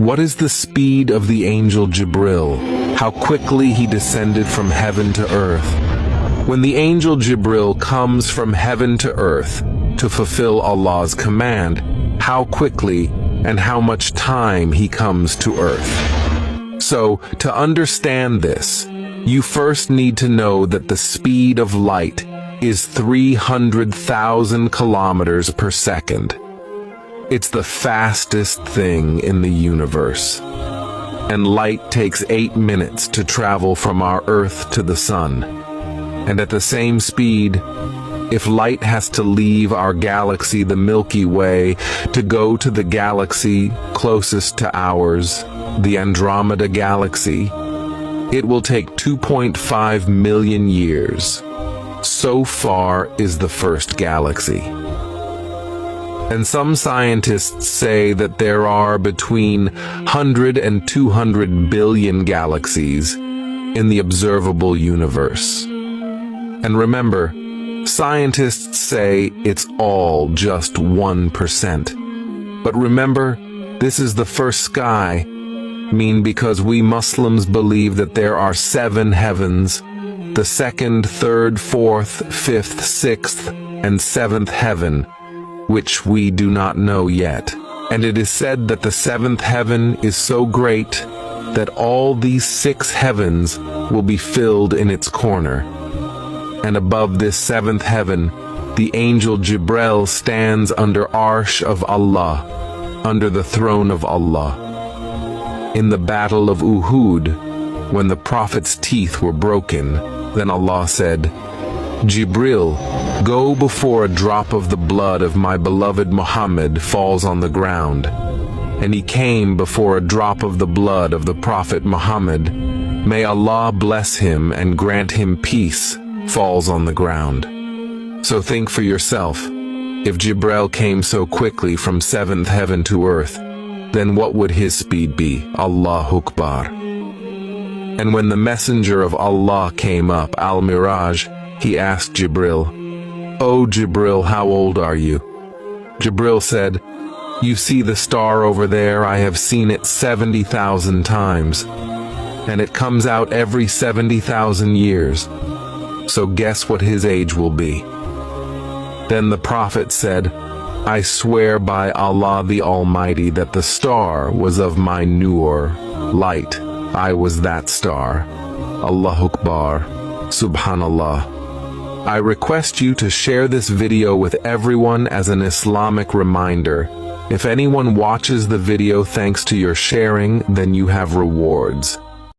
What is the speed of the angel Jibril? How quickly he descended from heaven to earth? When the angel Jibril comes from heaven to earth to fulfill Allah's command, how quickly and how much time he comes to earth. So, to understand this, you first need to know that the speed of light is 300,000 kilometers per second. It's the fastest thing in the universe. And light takes 8 minutes to travel from our Earth to the Sun. And at the same speed, if light has to leave our galaxy, the Milky Way, to go to the galaxy closest to ours, the Andromeda Galaxy, it will take 2.5 million years. So far is the first galaxy. And some scientists say that there are between 100 and 200 billion galaxies in the observable universe. And remember, scientists say it's all just 1%. But remember, this is the first sky, because we Muslims believe that there are 7 heavens, the 2nd, 3rd, 4th, 5th, 6th, and 7th heaven, which we do not know yet. And it is said that the 7th heaven is so great that all these 6 heavens will be filled in its corner. And above this 7th heaven, the angel Jibril stands under Arsh of Allah, under the throne of Allah. In the battle of Uhud, when the Prophet's teeth were broken, then Allah said, Jibril, go before a drop of the blood of my beloved Muhammad falls on the ground. And he came before a drop of the blood of the Prophet Muhammad, may Allah bless him and grant him peace, falls on the ground. So think for yourself, if Jibril came so quickly from 7th heaven to earth, then what would his speed be? Allahu Akbar. And when the messenger of Allah came up, 𝕒𝕕, he asked Jibril, "O Jibril, how old are you?" Jibril said, "You see the star over there? I have seen it 70,000 times. And it comes out every 70,000 years. So guess what his age will be." Then the Prophet said, "I swear by Allah the Almighty that the star was of my nur, light. I was that star." Allahu Akbar. Subhanallah. I request you to share this video with everyone as an Islamic reminder. If anyone watches the video thanks to your sharing, then you have rewards.